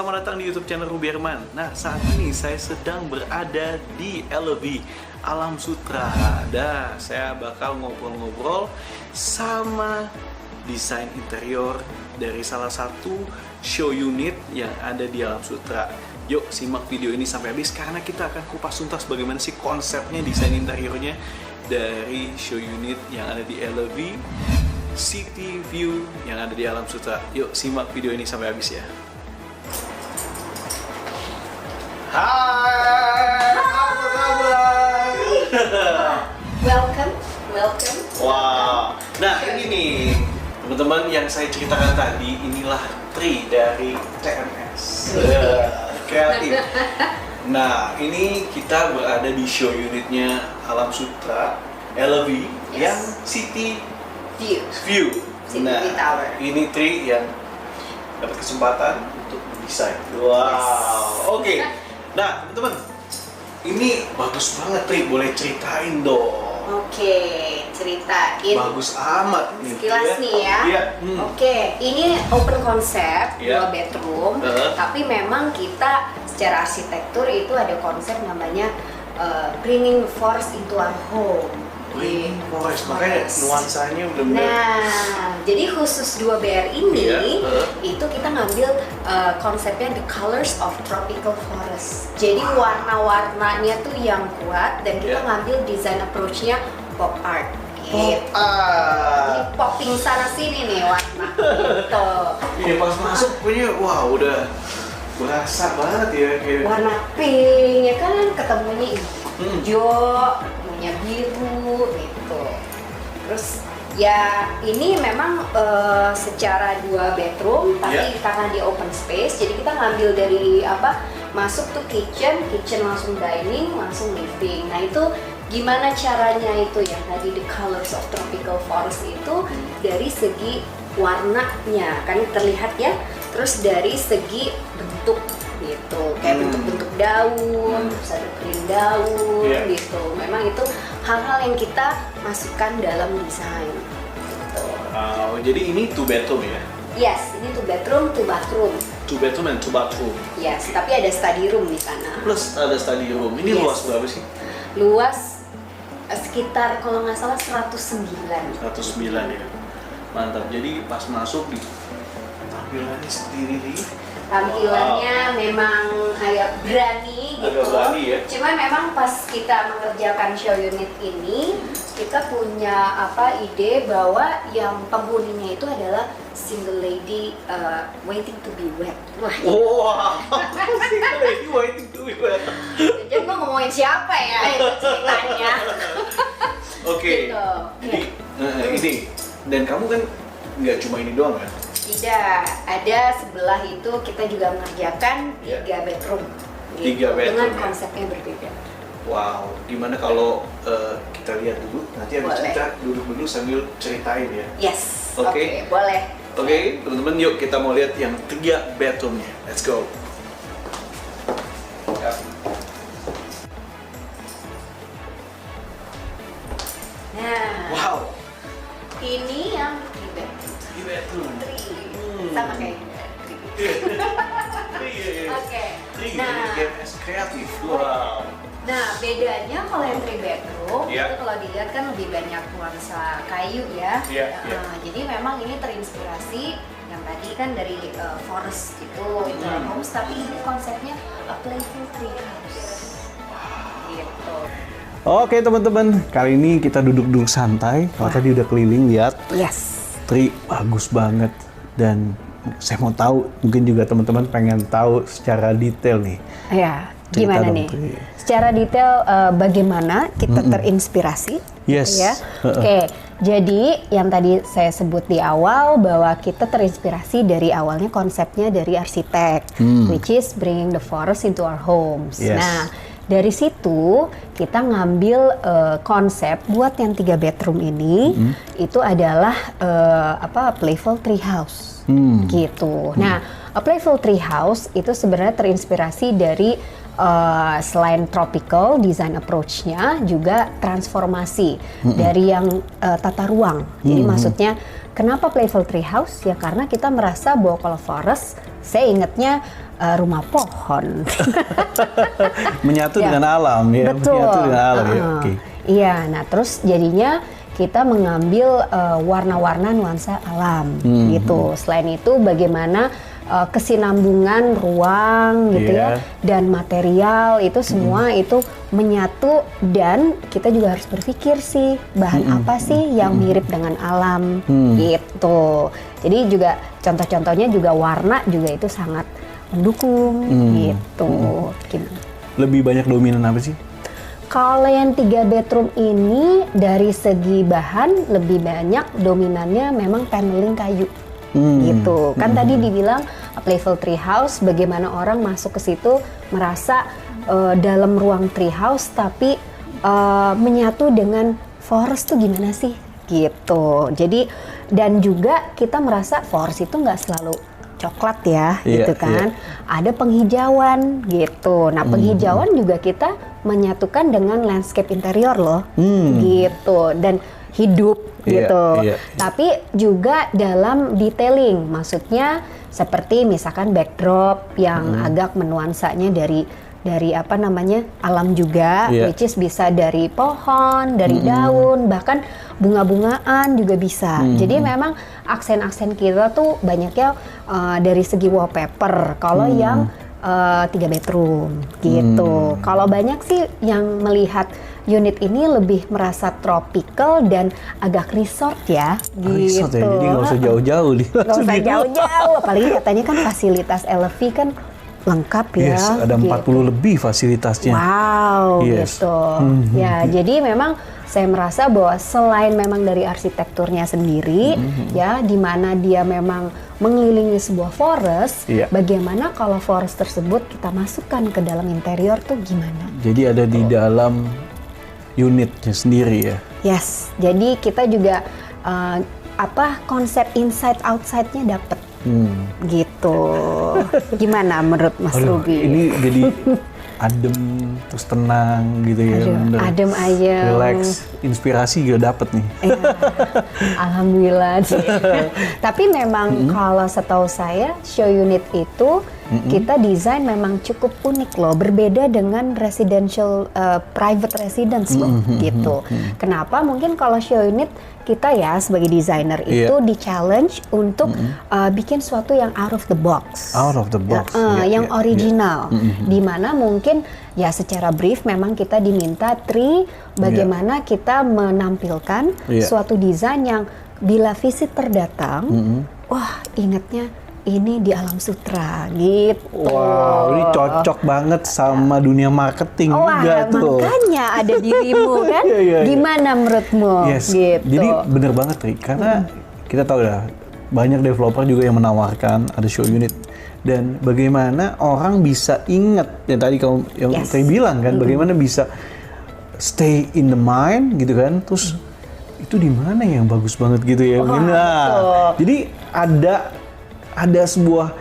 selamat datang di YouTube channel Ruby Herman. Nah, saat ini saya sedang berada di LV Alam Sutra. Dan saya bakal ngobrol-ngobrol sama desain interior dari salah satu show unit yang ada di Alam Sutra. Yuk simak video ini sampai habis karena kita akan kupas tuntas bagaimana sih konsepnya desain interiornya dari show unit yang ada di LV City View yang ada di Alam Sutra. Yuk simak video ini sampai habis ya. Hai, apa kabar? Welcome. Wow. Nah ini nih teman-teman yang saya ceritakan tadi, inilah Tri dari TMS. Kreatif. Nah ini kita berada di show unitnya Alam Sutra LV yang City View. City Nah Tower. ini Tri yang dapat kesempatan untuk mendesain. Wow. Oke. Nah teman-teman, ini bagus banget Tri, boleh ceritain dong. Oke, ceritain. Bagus amat nih. Sekilas nih ya. Iya. Oke, ini open konsep, Iya. 2 bedroom. Uh-huh. Tapi memang kita secara arsitektur itu ada konsep namanya bringing force into our home. Green Forest, makanya nuansanya benar-benar. Nah, jadi khusus 2BR ini, Iya, itu kita ngambil konsepnya the colors of tropical forest. Jadi warna-warnanya tuh yang kuat dan kita Iya. ngambil design approach-nya pop art. Pop art. Jadi popping sana sini nih warna. Gitu. Iya pas masuk punya, wah udah berasa banget ya kayak. Warna pink ya kan ketemunya hijau, ketemunya biru gitu. Terus ya ini memang secara 2 bedroom tapi Yeah. karena di open space jadi kita ngambil dari masuk tuh kitchen langsung dining, langsung living. Nah itu gimana caranya itu ya tadi the colors of tropical forest itu dari segi warnanya kan terlihat ya, terus dari segi bentuk gitu kayak bentuk-bentuk daun, terus ada print daun Yeah. gitu. Memang itu hal-hal yang kita masukkan dalam desain gitu. Jadi ini 2 bedroom ya? Yes, ini 2 bedroom, 2 bathroom. 2 bedroom and 2 bathroom. Yes, tapi ada study room di sana. Plus ada study room. Ini Yes. luas berapa sih? Luas sekitar kalau nggak salah 109. 109 ya. Mantap. Jadi pas masuk di tampilannya sendiri nih. Tampilannya memang agak berani gitu. Agak berani ya. Cuma memang pas kita mengerjakan show unit ini, kita punya ide bahwa yang penghuninya itu adalah single lady waiting to be wed. Wah, Wah, single lady waiting to be wed. jadi gue ngomongin siapa ya itu ceritanya. Oke. Gitu. Jadi ini dan kamu kan nggak cuma ini doang kan? Tidak, ada sebelah itu kita juga mengerjakan 3 bedroom. 3 bedroom, dengan ya. konsepnya berbeda. Wow, gimana kalau kita lihat dulu, nanti habis Boleh. kita duduk dulu sambil ceritain ya. Yes, Oke. boleh. Oke, teman-teman yuk kita mau lihat yang 3 bedroomnya. Let's go. Ya. Nah, Wow, ini yang 3 bedroom. 3 bedroom. Sama kayak Iya. Oke. Ini Nah, GMS kreatif. Wow. nah bedanya kalau yang 3 bedroom Iya. itu kalau dilihat kan lebih banyak nuansa kayu ya. Iya, iya. Jadi memang ini terinspirasi yang tadi kan dari forest gitu, internal homes, tapi ini konsepnya a playful tree house. Gitu. Oke teman-teman, kali ini kita duduk-duduk santai. Kalau tadi udah keliling lihat, Yes. Tri bagus banget dan saya mau tahu, mungkin juga teman-teman pengen tahu secara detail nih. Ya, Cerita gimana dong, nih? Tri. Secara detail bagaimana kita terinspirasi? Yes. Ya. Oke, jadi yang tadi saya sebut di awal bahwa kita terinspirasi dari awalnya konsepnya dari arsitek, which is bringing the forest into our homes. Yes. Nah, dari situ kita ngambil konsep buat yang 3 bedroom ini itu adalah playful tree house gitu. Nah, a playful tree house itu sebenarnya terinspirasi dari selain tropical design approach-nya juga transformasi dari yang tata ruang. Jadi maksudnya kenapa playful tree house? Ya karena kita merasa bahwa kalau forest saya ingatnya rumah pohon. Menyatu Ya. dengan alam ya. Betul. Menyatu dengan alam ya. Oke. Iya, nah terus jadinya kita mengambil warna-warna nuansa alam gitu. Selain itu bagaimana kesinambungan ruang gitu ya, dan material itu semua itu menyatu, dan kita juga harus berpikir sih bahan apa sih yang mirip dengan alam gitu. Jadi juga contoh-contohnya juga warna juga itu sangat mendukung gitu. Gimana? Lebih banyak dominan apa sih? Kalau yang 3 bedroom ini dari segi bahan lebih banyak dominannya memang paneling kayu. Gitu. Kan tadi dibilang a playful tree house, bagaimana orang masuk ke situ merasa dalam ruang tree house tapi menyatu dengan forest tuh gimana sih? Gitu. Jadi dan juga kita merasa forest itu nggak selalu coklat ya, gitu kan. Ada penghijauan gitu. Nah, penghijauan juga kita menyatukan dengan landscape interior loh. Gitu. Dan hidup gitu. Tapi juga dalam detailing, maksudnya seperti misalkan backdrop yang agak menuansanya dari apa namanya alam juga, which is bisa dari pohon, dari daun, bahkan bunga-bungaan juga bisa. Jadi memang aksen-aksen kita tuh banyaknya dari segi wallpaper. Kalau yang 3 bedroom gitu. Kalau banyak sih yang melihat unit ini lebih merasa tropical dan agak resort ya. Resort gitu. ya, jadi nggak usah jauh-jauh nih. Nggak usah jauh-jauh, apalagi katanya kan fasilitas LV kan lengkap ya. Yes, ada 40 lebih fasilitasnya. Wow, Yes. gitu. Ya, jadi memang saya merasa bahwa selain memang dari arsitekturnya sendiri, ya, di mana dia memang mengelilingi sebuah forest, bagaimana kalau forest tersebut kita masukkan ke dalam interior tuh gimana? Jadi ada di dalam unitnya sendiri ya. Yes, jadi kita juga konsep inside outside-nya dapet. Gitu. Gimana menurut Mas Ruby? Ini jadi adem, terus tenang gitu ya. Bener. Adem ayem. Relax, inspirasi juga dapet nih. Ya, alhamdulillah sih. Tapi memang kalau setahu saya show unit itu kita desain memang cukup unik loh, berbeda dengan residential private residence loh gitu. Kenapa? Mungkin kalau show unit kita ya sebagai desainer itu di challenge untuk bikin sesuatu yang out of the box. Out of the box. Yang original. Di mana mungkin ya secara brief memang kita diminta bagaimana kita menampilkan suatu desain yang bila visitor datang, wah ingatnya ini di Alam Sutra gitu. Wow, ini cocok banget sama dunia marketing juga tuh. Makanya ada dirimu kan. Gimana menurutmu? Yes. Gitu. Jadi bener banget Ri, karena kita tahu ya banyak developer juga yang menawarkan ada show unit, dan bagaimana orang bisa ingat yang tadi kamu yang saya bilang kan, bagaimana bisa stay in the mind gitu kan, terus itu di mana yang bagus banget gitu ya. Jadi ada sebuah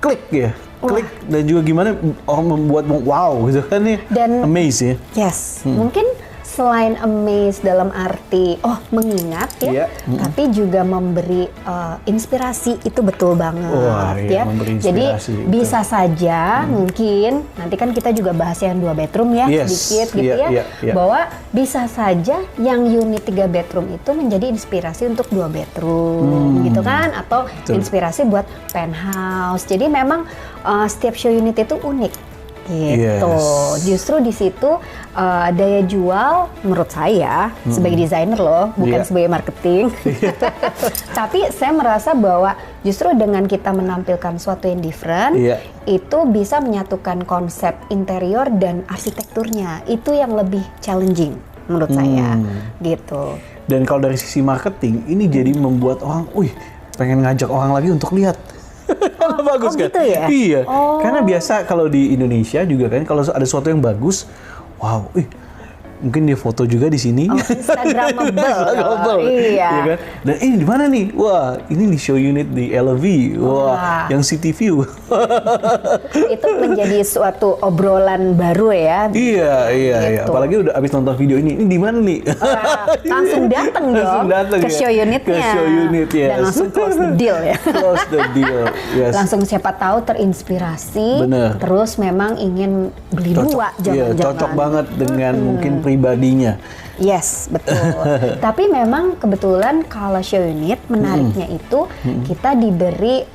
klik ya, klik dan juga gimana orang membuat wow gitu kan nih, dan amaze ya. Yes, mungkin selain amaze dalam arti mengingat ya, tapi juga memberi inspirasi, itu betul banget. Ya. Jadi bisa saja mungkin nanti kan kita juga bahas yang 2 bedroom ya sedikit gitu ya, bahwa bisa saja yang unit 3 bedroom itu menjadi inspirasi untuk 2 bedroom gitu kan, atau inspirasi buat penthouse. Jadi memang setiap show unit itu unik. Gitu. Justru di situ daya jual menurut saya sebagai desainer loh, bukan sebagai marketing. Tapi saya merasa bahwa justru dengan kita menampilkan sesuatu yang different, itu bisa menyatukan konsep interior dan arsitekturnya. Itu yang lebih challenging menurut saya. Gitu. Dan kalau dari sisi marketing, ini jadi membuat orang, pengen ngajak orang lagi untuk lihat. Bagus kan? Gitu ya? Iya. Karena biasa kalau di Indonesia juga kan, kalau ada sesuatu yang bagus, wow, mungkin dia foto juga di sini. Oh, Instagramable. Instagramable. Iya. Ya kan? Dan ini di mana nih? Wah, ini di show unit di LV. Wah, yang city view. Itu menjadi suatu obrolan baru ya. Iya. Gitu. Apalagi udah abis nonton video ini di mana nih? Langsung datang dong ke show unitnya. Ke show unit, yes. Dan langsung close the deal ya. Close the deal, yes. Langsung siapa tahu terinspirasi. Bener. Terus memang ingin beli dua Iya, jangan-jangan. cocok banget dengan mungkin pribadinya. Yes, betul. Tapi memang kebetulan kalau show unit menariknya itu kita diberi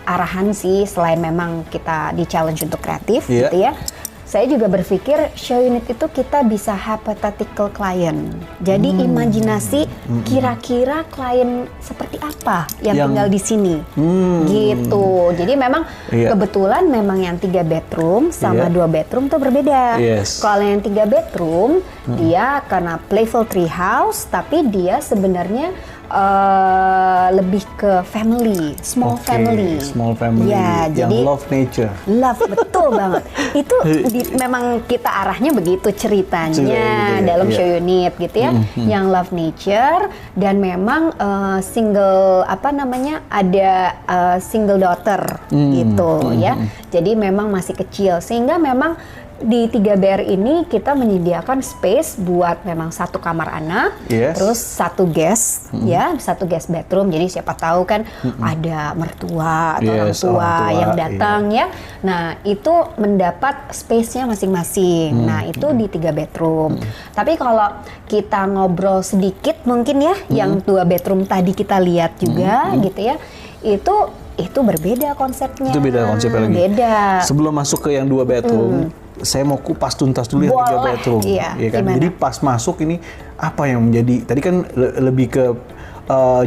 arahan sih, selain memang kita di challenge untuk kreatif Iya. gitu ya. Saya juga berpikir show unit itu kita bisa hypothetical client. Jadi imajinasi kira-kira klien seperti apa yang tinggal di sini. Gitu. Jadi memang Iya. kebetulan memang yang 3 bedroom sama Iya. 2 bedroom tuh berbeda. Yes. Kalau yang 3 bedroom dia karena playful tree house, tapi dia sebenarnya lebih ke family, small Oke, family. Small family. Ya, yang jadi love nature. love betul banget. Itu memang kita arahnya begitu ceritanya Ceritanya, dalam iya. show unit gitu ya. Yang love nature dan memang single ada single daughter gitu ya. Jadi memang masih kecil sehingga memang di 3BR ini kita menyediakan space buat memang 1 kamar anak, Yes. terus 1 guest, ya, 1 guest bedroom. Jadi siapa tahu kan ada mertua atau orang Yes, tua orang tua, yang datang ya. Nah itu mendapat space-nya masing-masing. Nah itu di 3 bedroom. Tapi kalau kita ngobrol sedikit mungkin ya, yang 2 bedroom tadi kita lihat juga gitu ya, itu berbeda konsepnya. Itu beda konsepnya lagi. Beda. Sebelum masuk ke yang 2 bedroom, saya mau kupas tuntas dulu yang 3 Boleh, bedroom. iya. Ya kan? Gimana? Jadi pas masuk ini apa yang menjadi, tadi kan lebih ke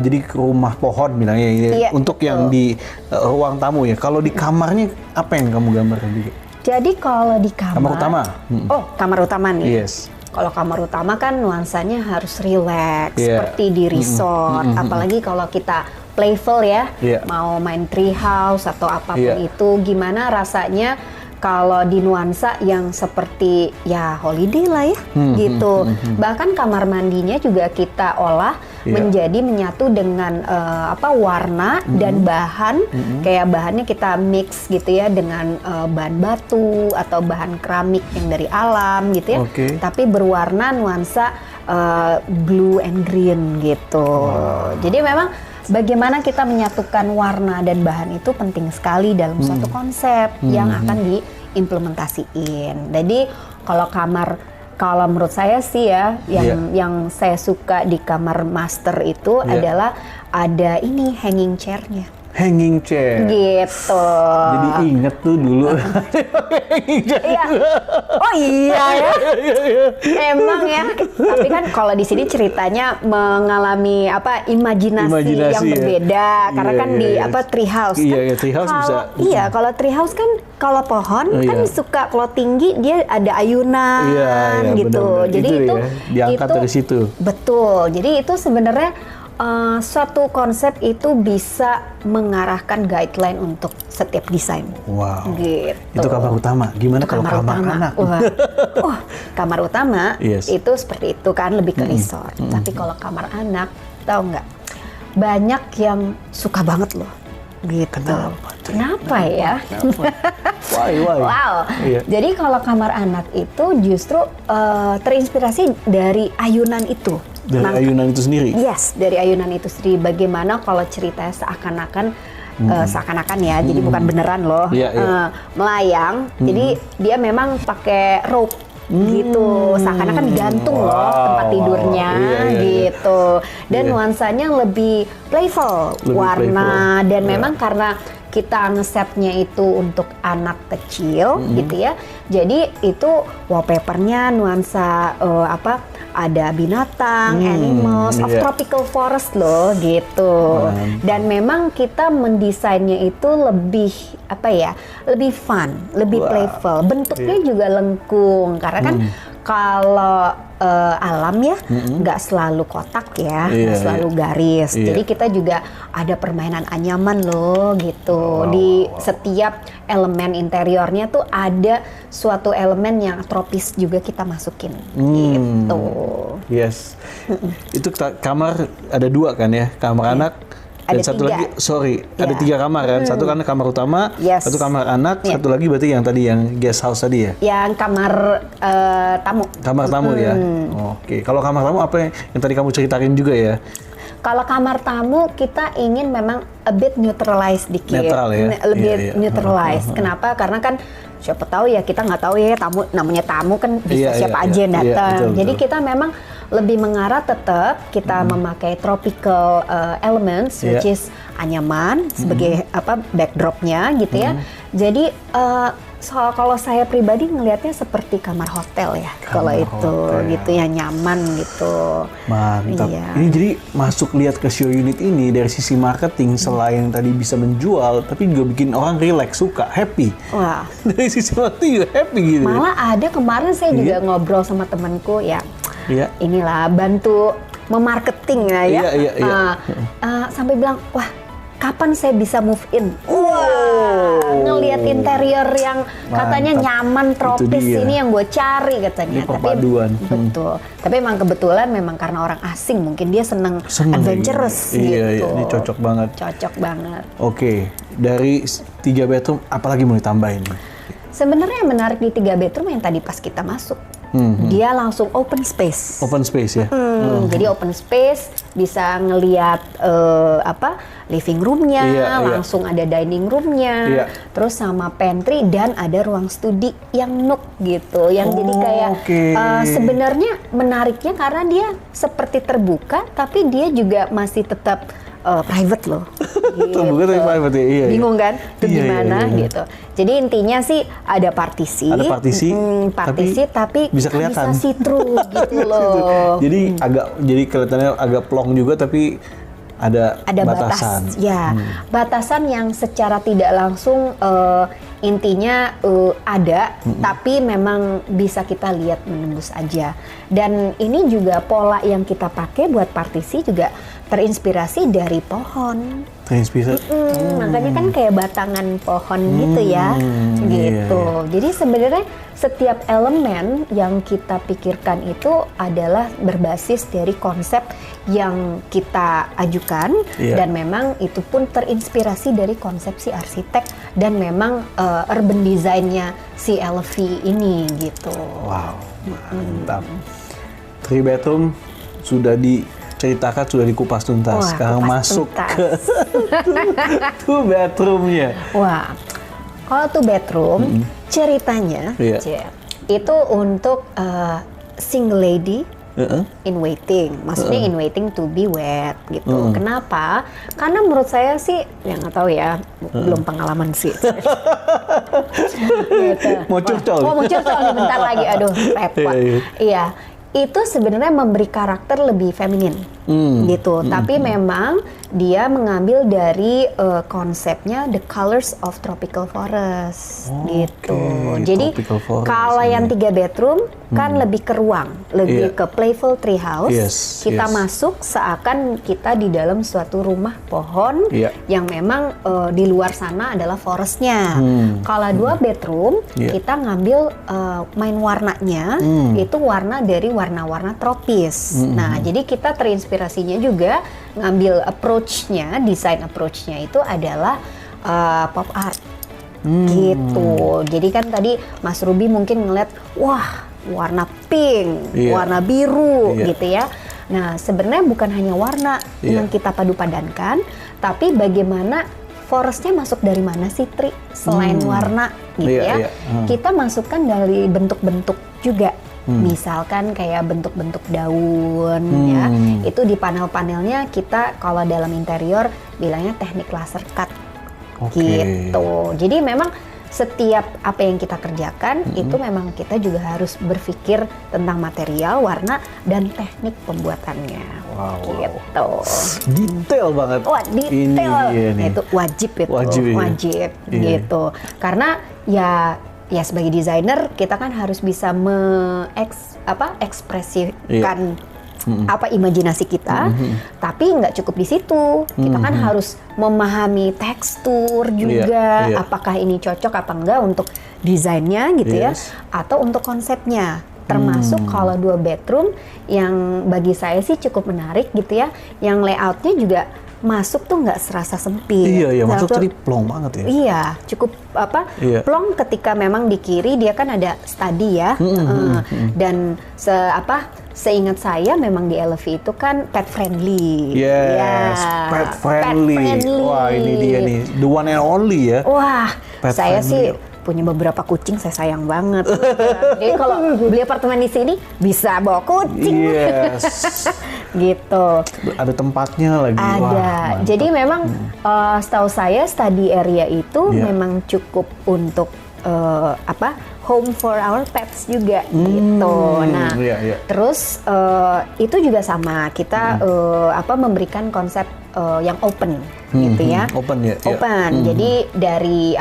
jadi ke rumah pohon bilangnya ini Iya, untuk yang di ruang tamu ya. Kalau di kamarnya apa yang kamu gambarkan juga? Jadi kalau di Kamar utama? Oh, kamar utama nih. Yes. Kalau kamar utama kan nuansanya harus relax, Iya. seperti di resort. Apalagi kalau kita playful ya, Iya. mau main tree house atau apapun Iya. itu, gimana rasanya kalau di nuansa yang seperti ya holiday lah ya, gitu. Bahkan kamar mandinya juga kita olah Iya. menjadi menyatu dengan warna dan bahan, kayak bahannya kita mix gitu ya dengan bahan batu atau bahan keramik yang dari alam gitu ya. Oke. Tapi berwarna nuansa blue and green gitu. Jadi memang bagaimana kita menyatukan warna dan bahan itu penting sekali dalam suatu konsep yang akan diimplementasiin. Jadi kalau menurut saya sih ya, yang saya suka di kamar master itu adalah ada ini hanging chair-nya. Hanging chair. Gitu. Jadi inget tuh dulu. Hanging chair. Iya. Oh iya ya. Emang ya. Tapi kan kalau di sini ceritanya mengalami imajinasi yang ya. berbeda karena Iya, kan iya, di iya. tree house kan. Iya, tree house bisa. Iya, kalau tree house kan kalau pohon kan Iya. suka kalau tinggi dia ada ayunan Iya, gitu. benar-benar. Jadi Itu itu ya, diangkat dari situ. Betul. Jadi itu sebenarnya suatu konsep itu bisa mengarahkan guideline untuk setiap desain. Wow. Gitu. Itu kamar utama. Gimana kalau kamar anak? Wah, kamar utama Yes. itu seperti itu kan lebih ke resort. Tapi kalau kamar anak, tahu nggak? Banyak yang suka banget loh. Gitu. Kenapa ya? Why? Wow. Iya. Jadi kalau kamar anak itu justru terinspirasi dari ayunan itu. Dari ayunan itu sendiri? Yes, dari ayunan itu sendiri. Bagaimana kalau ceritanya seakan-akan ya, jadi bukan beneran loh, Iya, iya. melayang. Jadi dia memang pakai rope gitu, seakan-akan digantung loh tempat tidurnya Iya. gitu. Dan Iya. nuansanya lebih playful, Lebih warna playful. dan Iya. memang karena kita ngesetnya itu untuk anak kecil gitu ya. Jadi itu wallpapernya nuansa ada binatang, animals of iya. tropical forest loh gitu. Dan memang kita mendesainnya itu lebih lebih fun, lebih Wow. playful. Bentuknya juga lengkung karena kan Kalau alam ya, nggak selalu kotak ya, nggak selalu garis. Jadi kita juga ada permainan anyaman loh gitu. Di setiap elemen interiornya tuh ada suatu elemen yang tropis juga kita masukin gitu. Yes. Itu kamar ada 2 kan ya, kamar anak. Dan Ada satu 3. lagi, ada 3 kamar kan? Satu kan kamar utama, Yes. satu kamar anak, satu lagi berarti yang tadi yang guest house tadi ya? Yang kamar tamu. Kamar tamu ya? Oke, kalau kamar tamu apa yang tadi kamu ceritakan juga ya? Kalau kamar tamu kita ingin memang a bit neutralize dikit, Netral ya? lebih Iya. neutralize. Kenapa? Karena kan siapa tahu ya kita nggak tahu ya tamu namanya tamu kan bisa Iya, siapa iya, aja yang iya. datang. Iya, betul, Jadi betul. kita memang lebih mengarah tetap kita memakai tropical elements, Iya. which is anyaman sebagai backdropnya gitu ya. Jadi kalau saya pribadi ngelihatnya seperti kamar hotel ya, kalau itu hotel. gitu ya, nyaman gitu. Mantap. Iya. Ini jadi masuk lihat ke show unit ini dari sisi marketing selain tadi bisa menjual, tapi juga bikin orang relax, suka, happy. Wah. Dari sisi marketing juga happy gitu. Malah ada kemarin saya juga ngobrol sama temanku ya, Iya. inilah bantu memarketing ya, Iya, iya, iya. Sampai bilang, wah kapan saya bisa move in? Wah, ngelihat interior yang katanya Mantap. nyaman, tropis, dia. ini yang gue cari katanya. Ini perpaduan. Betul. Tapi emang kebetulan memang karena orang asing mungkin dia seneng Seneng adventurous kayak gini. Iya, gitu. iya, ini cocok banget. Cocok banget. Oke, dari 3 bedroom, apalagi mau ditambahin nih? Sebenarnya yang menarik di 3 bedroom yang tadi pas kita masuk, dia langsung open space. Open space ya? Jadi open space bisa ngelihat living roomnya, Iya, iya. langsung ada dining roomnya, Iya. terus sama pantry dan ada ruang studi yang nook gitu, yang jadi kayak oke. sebenarnya menariknya karena dia seperti terbuka tapi dia juga masih tetap private loh. Terbuka tapi private ya, iya, iya. Bingung kan? Itu Iya, gimana iya, iya. gitu. Jadi intinya sih ada partisi. Ada partisi, partisi tapi bisa kelihatan. see through gitu loh. Jadi kelihatannya agak plong juga tapi ada batasan. Batasan yang secara tidak langsung intinya ada, tapi memang bisa kita lihat menembus aja. Dan ini juga pola yang kita pakai buat partisi juga terinspirasi dari pohon. Terinspirasi. Makanya kan kayak batangan pohon gitu ya, gitu. Iya. Jadi sebenarnya setiap elemen yang kita pikirkan itu adalah berbasis dari konsep yang kita ajukan, Iya. dan memang itu pun terinspirasi dari konsep si arsitek dan memang urban design-nya si LV ini gitu. Wow, mantap. 3 bedroom sudah diceritakan, sudah dikupas tuntas. Wah, Sekarang kupas masuk tuntas. ke 2 bedroomnya. Wah, kalau tuh bedroom ceritanya Iya. itu untuk single lady Heeh. in waiting, maksudnya in waiting to be wed gitu. Kenapa? Karena menurut saya sih, ya nggak tahu ya, belum pengalaman sih. Gitu. Mau curcol. Oh, mau curcol nih bentar lagi, aduh repot. Iya, Iya, itu sebenarnya memberi karakter lebih feminin gitu. Tapi memang dia mengambil dari konsepnya the colors of tropical forest gitu. Jadi tropical forest, kalau yang 3 bedroom kan lebih ke ruang, lebih Iya. ke playful tree house. Yes, Kita yes. masuk seakan kita di dalam suatu rumah pohon Iya. yang memang di luar sana adalah forestnya. Kalau 2 bedroom Iya. kita ngambil main warnanya itu warna dari warna-warna tropis. Nah, jadi kita terinspirasinya juga ngambil approach-nya, design approach-nya itu adalah pop art. Gitu. Jadi kan tadi Mas Ruby mungkin ngeliat, wah warna pink, Iya. warna biru Iya. gitu ya. Nah, sebenarnya bukan hanya warna Iya. yang kita padu-padankan, tapi bagaimana forestnya masuk dari mana sih, Tri? Selain warna gitu Iya, ya. iya. Kita masukkan dari bentuk-bentuk juga. Misalkan kayak bentuk-bentuk daun ya. Itu di panel-panelnya kita kalau dalam interior bilangnya teknik laser cut. Oke. Gitu. Jadi memang setiap apa yang kita kerjakan itu memang kita juga harus berpikir tentang material, warna, dan teknik pembuatannya. Wow, wow. Gitu. Detail banget. Wah, detail. Ini dia nih. Itu wajib itu. Wajib, iya. Wajib Iya. gitu. Karena ya ya sebagai desainer kita kan harus bisa ekspresikan apa imajinasi kita, tapi nggak cukup di situ. Kita kan harus memahami tekstur juga, apakah ini cocok apa enggak untuk desainnya gitu ya, atau untuk konsepnya. Termasuk kalau 2 bedroom yang bagi saya sih cukup menarik gitu ya, yang layoutnya juga masuk tuh nggak serasa sempit. Iya, masuk tadi plong banget ya. Iya, cukup plong ketika memang di kiri dia kan ada study ya, dan seingat saya memang di LV itu kan pet friendly. Yes, pet friendly. Wah, ini dia nih, the one and only ya. Wah, pet saya friendly. sih punya beberapa kucing, saya sayang banget. Jadi kalau beli apartemen di sini bisa bawa kucing. Yes. Gitu. Ada tempatnya lagi. Ada. Wah, jadi memang setahu saya study area itu memang cukup untuk home for our pets juga gitu. Nah, terus itu juga sama kita memberikan konsep yang open gitu ya. Open ya. Open. Jadi dari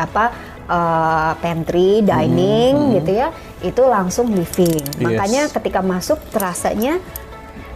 pantry, dining gitu ya, itu langsung living. Makanya ketika masuk terasanya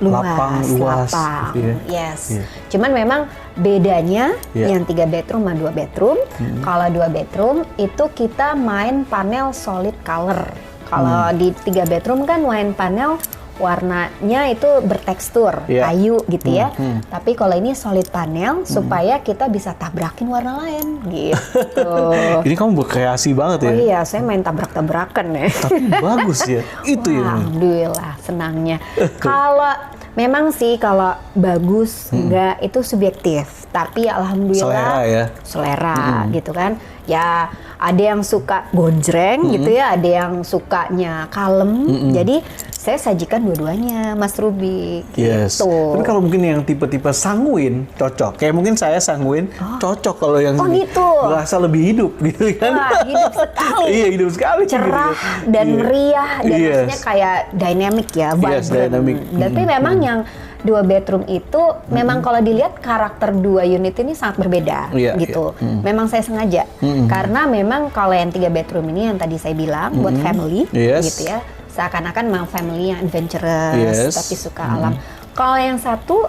luas. Gitu ya. Yes. Cuman memang bedanya yang 3 bedroom sama 2 bedroom. Kalau 2 bedroom itu kita main panel solid color. Kalau di 3 bedroom kan main panel warnanya itu bertekstur kayu gitu ya. Tapi kalau ini solid panel supaya kita bisa tabrakin warna lain gitu. Ini kamu berkreasi banget ya. Oh iya, saya main tabrak-tabrakan ya. Tapi bagus ya. Itu ya. Alhamdulillah, senangnya. Kalau memang sih kalau bagus enggak itu subjektif. Tapi alhamdulillah selera gitu kan. Ya ada yang suka gonjreng gitu ya, ada yang sukanya kalem. Jadi saya sajikan dua-duanya, Mas Ruby. Yes. Gitu. Tapi kalau mungkin yang tipe-tipe sanguin cocok. Kayak mungkin saya sanguin cocok kalau yang ini. Gitu. Berasa lebih hidup gitu kan. Wah, hidup sekali. Iya, hidup sekali. Cerah gitu. dan meriah dan maksudnya kayak dynamic ya, vibrant. Dynamic. Tapi memang yang 2 bedroom itu memang kalau dilihat karakter 2 unit ini sangat berbeda gitu. Memang saya sengaja karena memang kalau yang 3 bedroom ini yang tadi saya bilang buat family gitu ya. Seakan-akan memang family yang adventurous tapi suka alam. Kalau yang satu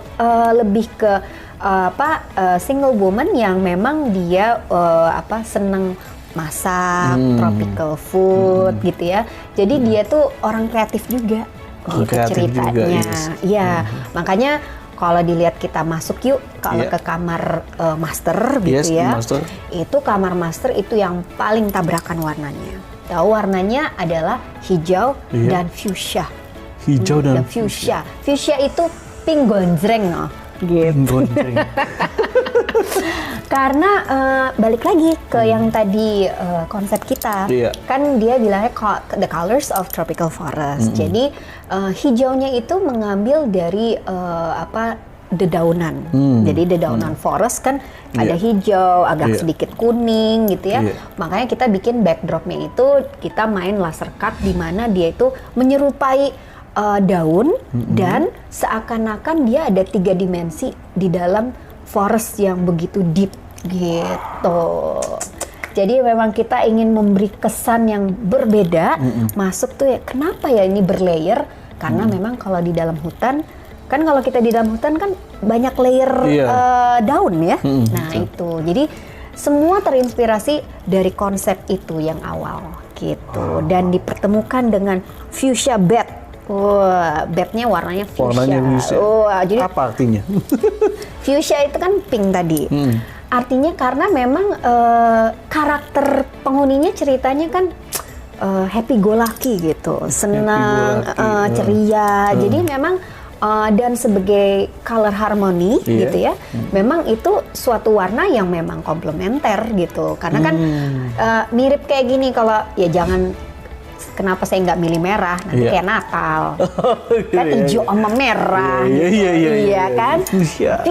lebih ke single woman yang memang dia seneng masak, tropical food gitu ya. Jadi dia tuh orang kreatif juga gitu ceritanya. Iya, makanya kalau dilihat kita masuk yuk kalau ke kamar master gitu ya. Master. Itu kamar master itu yang paling tabrakan warnanya. Tahu warnanya adalah hijau dan fuchsia. Hijau dan fuchsia. Fuchsia itu pink gonjreng loh. Gitu. Karena balik lagi ke yang tadi konsep kita, kan dia bilangnya the colors of tropical forest. Jadi hijaunya itu mengambil dari dedaunan. Jadi dedaunan forest kan ada hijau, agak sedikit kuning gitu ya. Makanya kita bikin backdropnya itu kita main laser cut di mana dia itu menyerupai daun dan seakan-akan dia ada 3 dimensi di dalam forest yang begitu deep gitu. Jadi memang kita ingin memberi kesan yang berbeda masuk tuh ya. Kenapa ya ini berlayer? Karena memang kalau di dalam hutan kan kalau kita di dalam hutan kan banyak layer daun ya. Nah itu. Jadi semua terinspirasi dari konsep itu yang awal gitu. Dan dipertemukan dengan fuchsia bed. Wah, bednya warnanya fuchsia. Wah, jadi apa artinya? Fuchsia itu kan pink tadi. Artinya karena memang karakter penghuninya ceritanya kan happy go lucky gitu, senang, ceria. Jadi memang dan sebagai color harmony gitu ya, memang itu suatu warna yang memang komplementer gitu. Karena kan mirip kayak gini kalau ya jangan. Kenapa saya nggak milih merah? Nanti kayak Natal. Kan hijau sama merah. Iya kan? Fuchsia.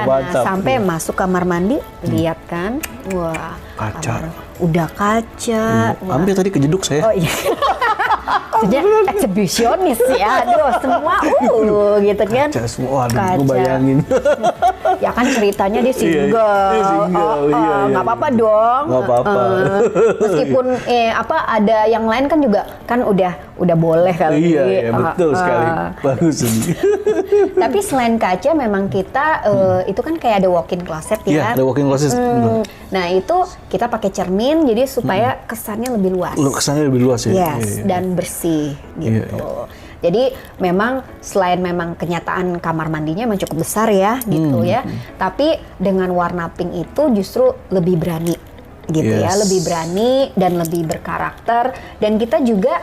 Nah, sampai masuk kamar mandi, lihat kan. Wah, kaca. udah kaca. Hampir tadi kejeduk saya. Oh iya. Maksudnya eksibisionis ya, aduh semua gitu kan. Kaca semua, aduh Kaca. gue bayangin. Ya kan ceritanya dia single, iya. nggak apa-apa dong. Nggak apa-apa. Meskipun ada yang lain kan juga kan udah boleh kali. Iya, betul sekali. Bagus ini. Tapi selain kaca memang kita itu kan kayak ada walk-in closet ya. Iya, ada walk-in closet. Nah itu kita pakai cermin jadi supaya kesannya lebih luas. Kesannya lebih luas ya. Yes, dan bersih gitu. Iya. Jadi memang selain memang kenyataan kamar mandinya memang cukup besar ya gitu ya. Tapi dengan warna pink itu justru lebih berani gitu ya, lebih berani dan lebih berkarakter, dan kita juga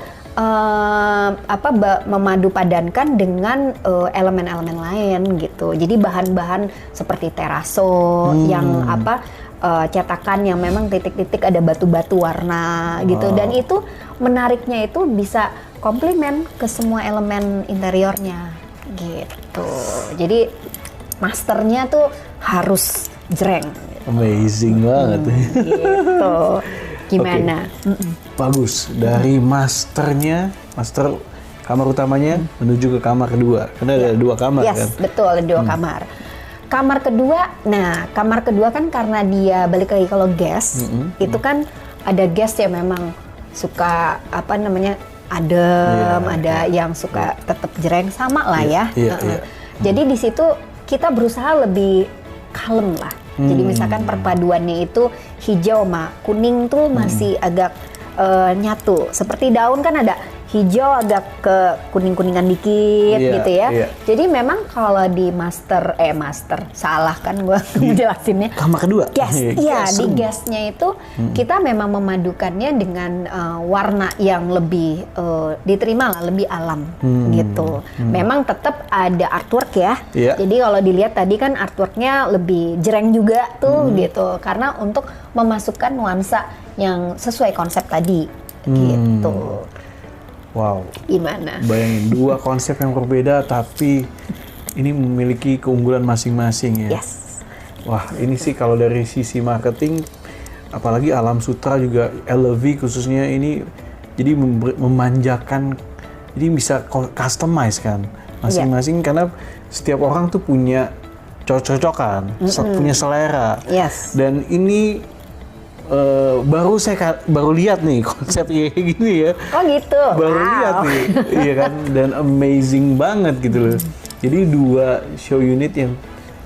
memadu padankan dengan elemen-elemen lain gitu. Jadi bahan-bahan seperti teraso yang cetakan yang memang titik-titik ada batu-batu warna gitu, dan itu menariknya itu bisa komplement ke semua elemen interiornya gitu. Jadi masternya tuh harus jreng. Amazing banget. Gitu. Gimana? Bagus. Dari master kamar utamanya menuju ke kamar kedua. Karena ada 2 kamar kan? Yes, betul, ada 2 kamar. Kamar kedua kan karena dia balik lagi kalau guest, itu kan ada guest yang memang suka adem, ada yang suka tetap jreng sama lah ya. Jadi di situ kita berusaha lebih kalem lah. Jadi misalkan perpaduannya itu hijau sama kuning tuh masih agak nyatu. Seperti daun kan ada hijau agak ke kuning-kuningan dikit gitu ya. Jadi memang kalau di master salah kan gue jelasinnya. Kamar kedua? Guest, iya di guestnya itu kita memang memadukannya dengan warna yang lebih diterima lah, lebih alam gitu. Memang tetap ada artwork ya. Jadi kalau dilihat tadi kan artworknya lebih jreng juga tuh gitu. Karena untuk memasukkan nuansa yang sesuai konsep tadi gitu. Wow. Gimana? Bayangin 2 konsep yang berbeda tapi ini memiliki keunggulan masing-masing ya. Yes. Wah, ini sih kalau dari sisi marketing, apalagi Alam Sutra juga LV khususnya ini jadi memanjakan, jadi bisa customize kan masing-masing karena setiap orang tuh punya cocok-cocokan, punya selera. Yes. Dan ini baru lihat nih konsep kayak gini ya. Oh gitu. Baru lihat nih, iya kan, dan amazing banget gitu loh. Jadi 2 show unit yang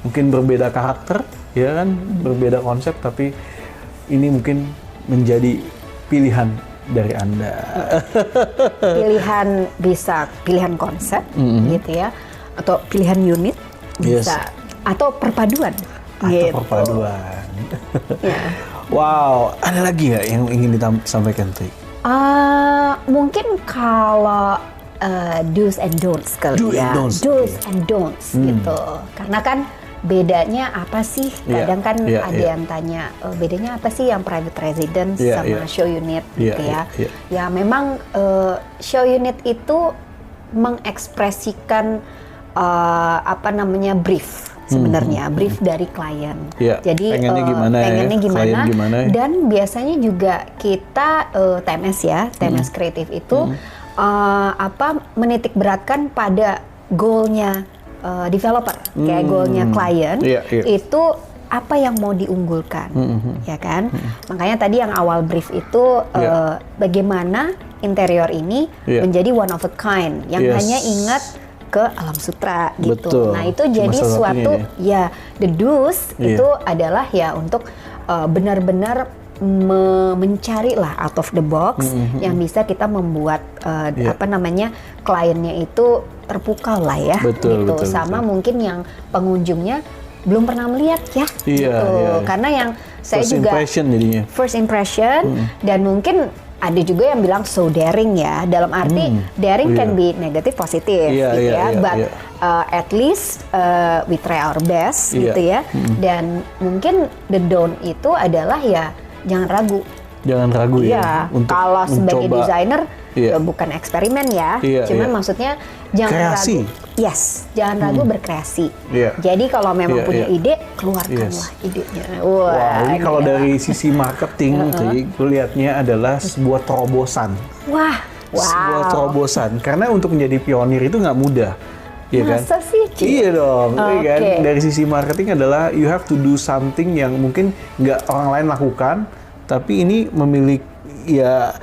mungkin berbeda karakter, ya kan, berbeda konsep, tapi ini mungkin menjadi pilihan dari Anda. Pilihan bisa pilihan konsep gitu ya, atau pilihan unit bisa, atau perpaduan. Atau perpaduan. Ya. Wow, ada lagi nggak yang ingin disampaikan, Tri? Mungkin kalau do's and don'ts kali ya. Do's and don'ts gitu. Karena kan bedanya apa sih? Kadang kan ada yang tanya, bedanya apa sih yang private residence sama show unit gitu ya. Ya memang show unit itu mengekspresikan brief. Sebenarnya brief dari klien. Jadi pengennya gimana, dan biasanya juga kita TMS ya, TMS kreatif itu menitik beratkan pada goalnya developer, kayak goalnya klien itu apa yang mau diunggulkan, ya kan? Makanya tadi yang awal brief itu bagaimana interior ini menjadi one of a kind yang hanya ingat ke Alam Sutra gitu. Betul. Nah itu jadi suatu ya the do's itu adalah ya untuk benar-benar mencari lah out of the box yang bisa kita membuat kliennya itu terpukau lah ya. Betul, gitu. Sama mungkin yang pengunjungnya belum pernah melihat ya. Gitu. Karena yang saya first juga impression jadinya. First impression dan mungkin ada juga yang bilang so daring ya, dalam arti daring can be negatif positif gitu ya, but at least we try our best gitu ya. Dan mungkin the don't itu adalah ya jangan ragu ya untuk kalau sebagai desainer ya bukan eksperimen ya, cuman maksudnya jangan Yes, jangan ragu berkreasi. Iya. Jadi kalau memang Iya, punya iya. ide, keluarkanlah idenya. Wah, Wah, ini kalau gila. dari sisi marketing, Tri, gue lihatnya adalah sebuah terobosan. Wah, Sebuah wow. terobosan. Karena untuk menjadi pionir itu nggak mudah. Ya kan? Masa sih, Ci? Iya dong, iya kan? Oke. Dari sisi marketing adalah you have to do something yang mungkin nggak orang lain lakukan, tapi ini memiliki ya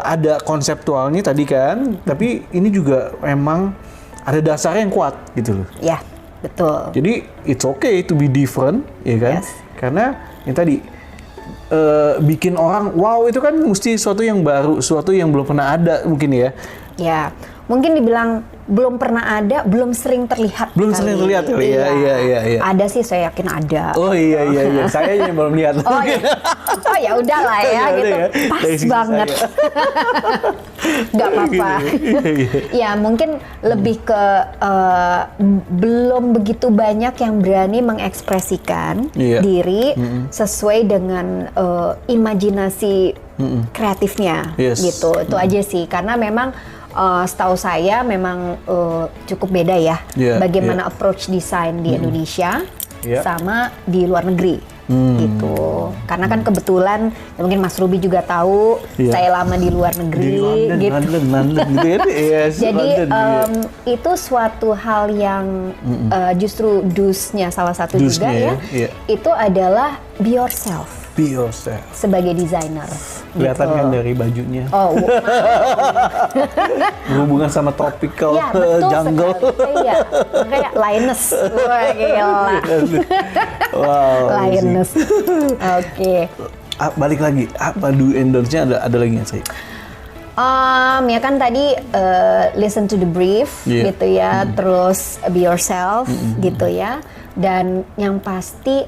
ada konseptualnya tadi kan, tapi ini juga memang ada dasarnya yang kuat gitu loh. Ya, betul. Jadi it's okay to be different, ya kan? Yes. Karena yang tadi bikin orang wow itu kan mesti sesuatu yang baru, sesuatu yang belum pernah ada mungkin ya. Ya, mungkin dibilang belum pernah ada, belum sering terlihat. Belum kali. sering terlihat kali ya, iya. Ada sih, saya yakin ada. Oh iya. Saya yang belum lihat. Oh iya. Oh ya udahlah ya Ya udah gitu. ya, Pas dari sisi banget. Nggak apa-apa. Ya mungkin lebih ke belum begitu banyak yang berani mengekspresikan Iya. diri sesuai dengan imajinasi kreatifnya Yes. gitu. Itu aja sih, karena memang setahu saya memang cukup beda ya Iya, bagaimana approach desain di Indonesia Iya. sama di luar negeri gitu. Karena kan kebetulan ya mungkin Mas Ruby juga tahu Iya. saya lama di luar negeri Di London, gitu. London gitu ya. Yes, Jadi London, iya. itu suatu hal yang justru dus-nya salah satu Dus-nya juga ya. iya. Itu adalah be yourself Be yourself. sebagai desainer. Kelihatan gitu. kan dari bajunya. Oh, Berhubungan sama tropical ya betul jungle. sekali. Iya, kayak lioness. Wah gila. Wow. Lioness. Oke. Balik lagi, apa do and don'ts-nya ada lagi nggak sih? Ya kan tadi listen to the brief Iya. gitu ya, terus be yourself gitu ya, dan yang pasti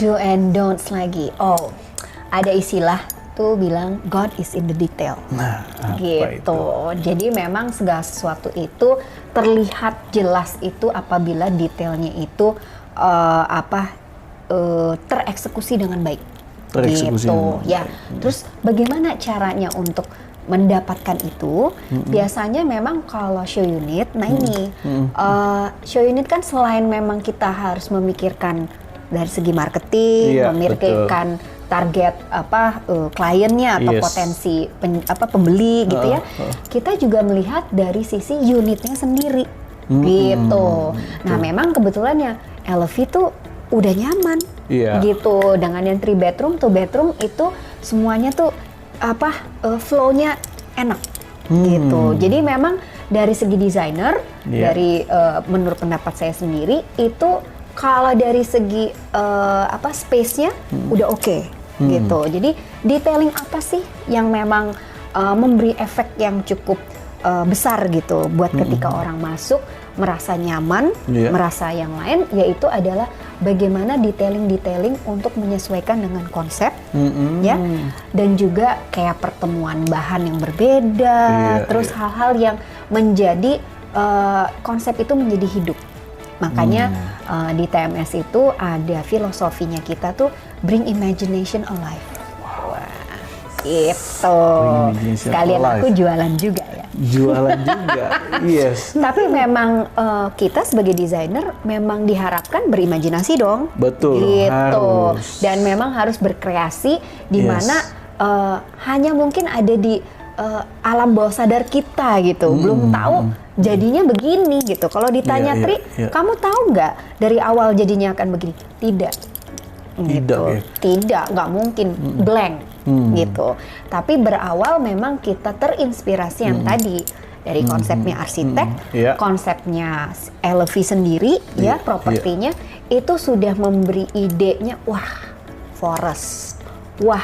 do and don'ts lagi. Oh, ada istilah tuh bilang God is in the detail. Nah, apa Gitu. itu? Jadi memang segala sesuatu itu terlihat jelas itu apabila detailnya itu tereksekusi dengan baik. Tereksekusi Gitu. dengan Ya. Terus bagaimana caranya untuk mendapatkan itu? Biasanya memang kalau show unit, nah ini show unit kan selain memang kita harus memikirkan dari segi marketing, Iya, memikirkan target kliennya atau Yes. potensi pembeli gitu ya. Kita juga melihat dari sisi unitnya sendiri gitu. Nah, memang kebetulan ya LV tuh udah nyaman Iya. gitu, dengan yang 3 bedroom, 2 bedroom itu semuanya tuh flow-nya enak gitu. Jadi memang dari segi desainer, Iya. dari menurut pendapat saya sendiri itu kalau dari segi space-nya udah oke gitu. Jadi detailing apa sih yang memang memberi efek yang cukup besar gitu buat ketika orang masuk merasa nyaman, Iya. merasa yang lain, yaitu adalah bagaimana detailing untuk menyesuaikan dengan konsep, ya, dan juga kayak pertemuan bahan yang berbeda, Iya, terus iya. hal-hal yang menjadi konsep itu menjadi hidup. Makanya di TMS itu ada filosofinya kita tuh bring imagination alive. Wah, gitu. imagination Sekalian alive. aku jualan juga ya. Jualan juga. Yes. Tapi memang kita sebagai desainer memang diharapkan berimajinasi dong. Betul, Gitu. harus. Dan memang harus berkreasi di Yes. mana hanya mungkin ada di alam bawah sadar kita gitu. Belum tahu jadinya begini gitu. Kalau ditanya Iya, Tri, iya. kamu tahu nggak dari awal jadinya akan begini? Tidak. Gitu. ya? Tidak, nggak mungkin blank gitu. Tapi berawal memang kita terinspirasi yang tadi dari konsepnya arsitek, Iya. konsepnya LV sendiri, ya Iya, propertinya itu sudah memberi idenya, wah forest, wah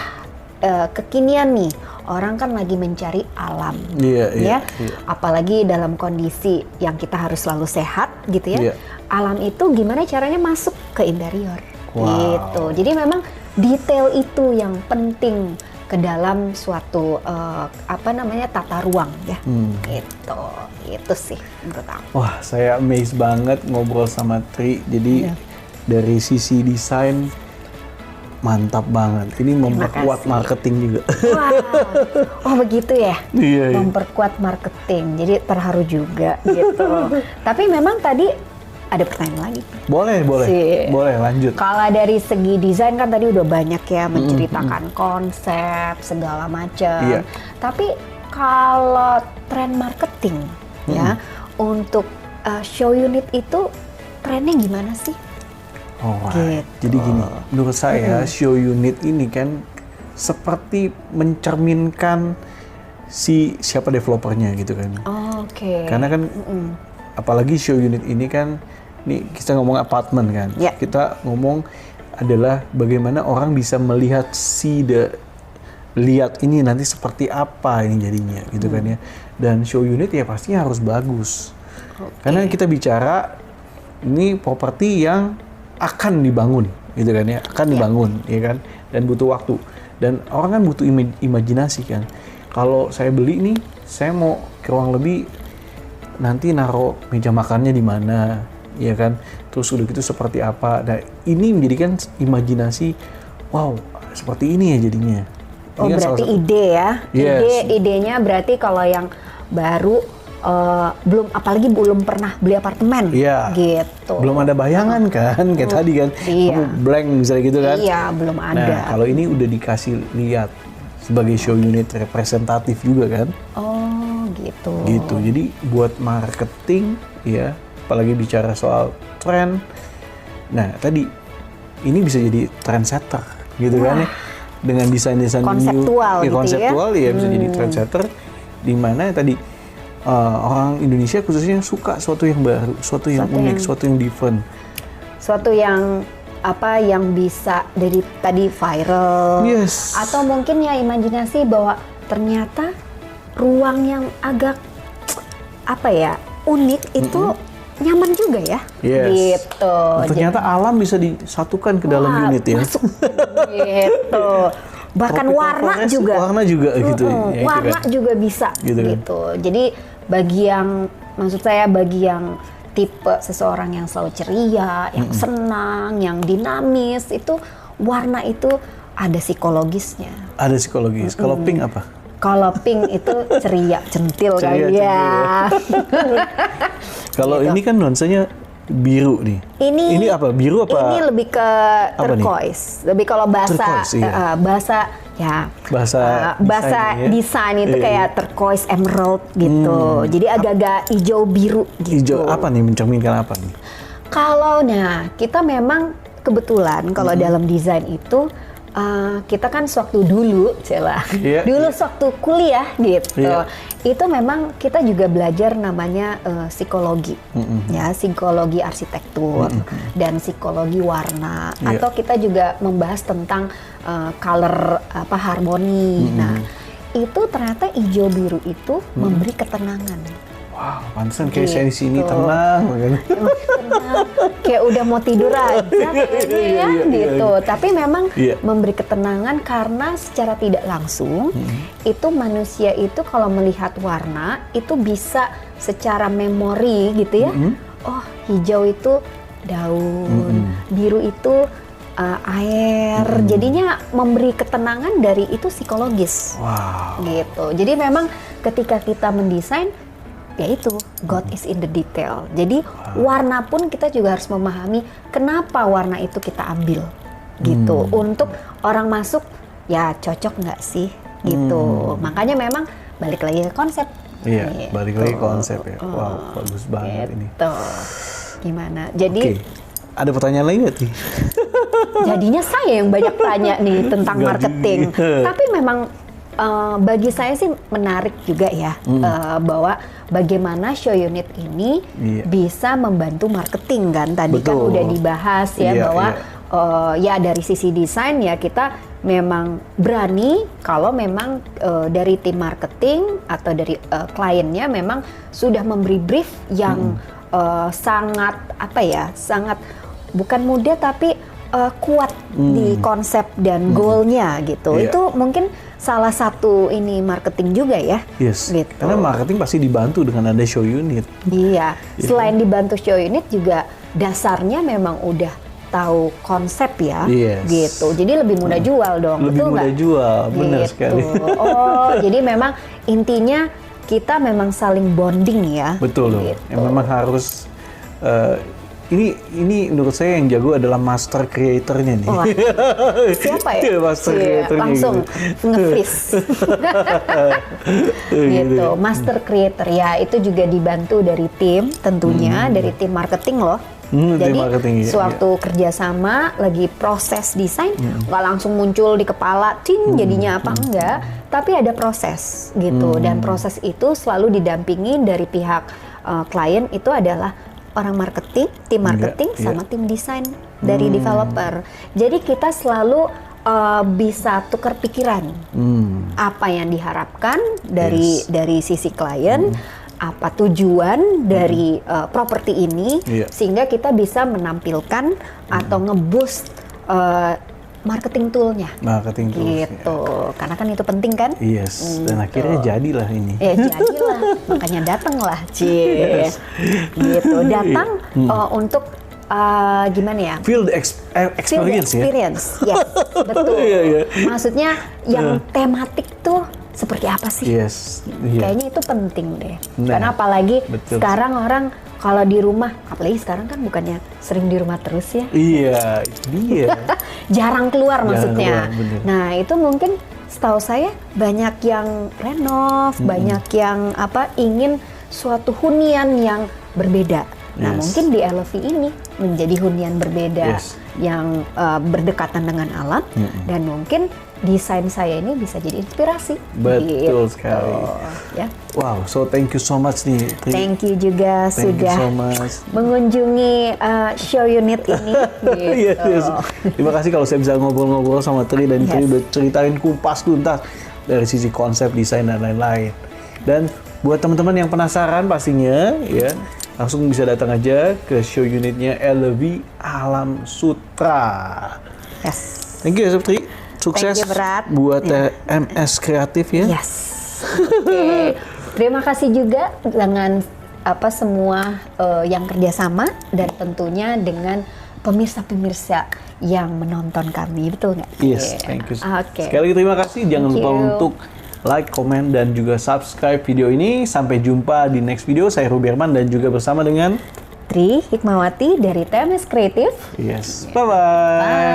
kekinian nih. Orang kan lagi mencari alam, Iya, iya, ya. iya. Apalagi dalam kondisi yang kita harus selalu sehat, gitu ya. Iya. Alam itu gimana caranya masuk ke interior, Wow. gitu. Jadi memang detail itu yang penting ke dalam suatu tata ruang, ya. Gitu, itu sih menurut aku. Wah, saya amazed banget ngobrol sama Tri. Jadi Iya. dari sisi desain mantap banget. Ini memperkuat kasih. marketing juga. Wow. Oh begitu ya? Iya, iya. Memperkuat marketing. Jadi terharu juga gitu. Tapi memang tadi ada pertanyaan lagi. Boleh, boleh lanjut. Kalau dari segi desain kan tadi udah banyak ya menceritakan konsep segala macam. Iya. Tapi kalau tren marketing ya untuk show unit itu trennya gimana sih? Alright. Gitu. Jadi gini, menurut saya show unit ini kan seperti mencerminkan siapa developernya gitu kan. Oke. Karena kan apalagi show unit ini kan, nih kita ngomong apartemen kan. Ya. Kita ngomong adalah bagaimana orang bisa melihat lihat ini nanti seperti apa ini jadinya gitu kan ya. Dan show unit ya pastinya harus bagus. Karena kita bicara ini properti yang akan dibangun gitu kan ya, akan dibangun ya kan, dan butuh waktu. Dan orang kan butuh imajinasi kan. Kalau saya beli nih, saya mau kurang lebih nanti naruh meja makannya di mana, ya kan? Terus udah gitu seperti apa. Nah, ini menjadikan imajinasi, wow, seperti ini ya jadinya. Oh, Ini kan berarti salah satu- ide ya. Yes. Idenya berarti kalau yang baru apalagi belum pernah beli apartemen Iya. gitu. Belum ada bayangan kan, kayak tadi kan, Iya. kamu blank misalnya gitu kan. Iya, belum ada. Nah, kalau ini udah dikasih lihat sebagai show unit representatif juga kan. Oh, gitu. Gitu. Jadi buat marketing ya, apalagi bicara soal tren. Nah, tadi ini bisa jadi trendsetter gitu kan ya. Dengan desain-desain Konseptual gitu ya. konseptual ya bisa jadi trendsetter, di mana tadi orang Indonesia khususnya suka sesuatu yang baru, sesuatu yang unik, sesuatu yang different. Suatu yang yang bisa dari tadi viral. Yes. Atau mungkin ya imajinasi bahwa ternyata ruang yang agak unik itu nyaman juga ya. Yes. Gitu. Ternyata alam bisa disatukan ke dalam Wah, unit ya. masuk gitu. Bahkan Tropical warna forest, juga. warna juga gitu. Ya, itu Warna kan. juga bisa Gitu gitu. kan. Jadi bagi yang tipe seseorang yang selalu ceria, yang senang, yang dinamis, itu warna itu ada psikologisnya. Ada psikologis. Kalau pink apa? Kalau pink itu ceria, centil Ceria, kali ya. Kalau Gitu. ini kan nuansanya biru nih. Ini apa? Biru apa? Ini lebih ke Apa nih? turquoise. Lebih kalau bahasa Turquoise, iya. bahasa desain itu Iya, kayak turquoise emerald gitu. Jadi agak-agak hijau biru gitu. Hijau apa nih? Mencerminkan apa nih? Kalau kita memang kebetulan kalau dalam desain itu kita kan sewaktu dulu, Iya, dulu sewaktu kuliah gitu, Iya. itu memang kita juga belajar namanya psikologi, ya psikologi arsitektur dan psikologi warna, Iya. atau kita juga membahas tentang color harmoni. Nah, itu ternyata hijau biru itu memberi ketenangan. Wow, pantesan kayak saya di sini Gitu. tenang. Kan? Tenang, kayak udah mau tidur aja kayaknya ya Iya, gitu. Tapi memang Iya. memberi ketenangan karena secara tidak langsung itu manusia itu kalau melihat warna itu bisa secara memori gitu ya. Oh, hijau itu daun, biru itu air. Jadinya memberi ketenangan dari itu psikologis. Wow. Gitu. Jadi memang ketika kita mendesain, yaitu God is in the detail. Jadi warna pun kita juga harus memahami kenapa warna itu kita ambil gitu. Untuk orang masuk ya cocok nggak sih gitu. Makanya memang balik lagi ke konsep. Iya, Gitu. balik lagi ke konsep ya. Wow, bagus banget ini. Gitu. Gimana? Jadi Oke, ada pertanyaan lain nggak nih? jadinya saya yang banyak tanya nih tentang Nggak marketing. di- Tapi memang bagi saya sih menarik juga ya bahwa bagaimana show unit ini Iya. bisa membantu marketing kan. Tadi kan Betul. udah dibahas ya Iya, bahwa iya. ya dari sisi desain ya kita memang berani kalau memang dari tim marketing atau dari kliennya memang sudah memberi brief yang sangat sangat bukan mudah tapi kuat di konsep dan goalnya gitu. Iya. Itu mungkin salah satu ini marketing juga ya. Yes. Gitu. Karena marketing pasti dibantu dengan ada show unit. Iya. Selain dibantu show unit juga dasarnya memang udah tahu konsep ya, Yes. gitu. Jadi lebih mudah jual dong, Lebih betul mudah nggak? jual, benar Gitu. sekali. Oh, jadi memang intinya kita memang saling bonding ya. Betul dong. Gitu. Yang memang harus ini menurut saya yang jago adalah master creator-nya nih. Wah, siapa ya? Iya, master creator-nya Langsung gitu. nge-freeze. Gitu. Master creator ya, itu juga dibantu dari tim tentunya, dari tim marketing loh. Tim Jadi marketing, iya, sewaktu kerjasama lagi proses desain nggak langsung muncul di kepala, ting jadinya apa enggak, tapi ada proses gitu, dan proses itu selalu didampingi dari pihak klien itu adalah orang marketing, tim marketing Iya, sama tim desain dari developer. Jadi kita selalu bisa tukar pikiran apa yang diharapkan dari sisi klien, apa tujuan dari properti ini, sehingga kita bisa menampilkan atau ngeboost marketing toolnya. Marketing tools. Gitu, karena kan itu penting kan? Yes, dan akhirnya jadilah ini. Jadilah, makanya datanglah, cie. Gitu, datang untuk gimana ya? Field experience ya. Experience, yes, betul. Iya, iya. Maksudnya yang tematik tuh seperti apa sih? Yes. Iya. Kayaknya itu penting deh. Nah, Karena apalagi betul. sekarang orang kalau di rumah, apalagi sekarang kan bukannya sering di rumah terus ya. Iya, dia. Jarang keluar Jarang maksudnya. keluar, bener. Nah, itu mungkin setahu saya banyak yang renov, banyak yang ingin suatu hunian yang berbeda. Nah, Yes. mungkin di LV ini menjadi hunian berbeda Yes. yang berdekatan dengan alam, dan mungkin desain saya ini bisa jadi inspirasi. Betul sekali. Ya. Wow, so thank you so much nih. Tri. Thank you juga Thank you sudah so much. mengunjungi show unit ini. Gitu. Yes, yes. Terima kasih kalau saya bisa ngobrol-ngobrol sama Tri dan Tri Yes. udah ceritain kupas tuntas dari sisi konsep, desain dan lain-lain. Dan buat teman-teman yang penasaran pastinya ya, langsung bisa datang aja ke show unitnya LV Alam Sutra. Yes. Thank you ya Tri. Sukses Thank you, Berat. buat MS Kreatif ya. Yes. Oke. Terima kasih juga dengan semua yang kerjasama, dan tentunya dengan pemirsa-pemirsa yang menonton kami, betul nggak? Yes, Yeah. thank you. Oke. Sekali lagi terima kasih. Jangan Thank lupa you. untuk like, komen, dan juga subscribe video ini. Sampai jumpa di next video. Saya Ruberman dan juga bersama dengan Tri Hikmawati dari TMS Kreatif. Yes. Bye-bye.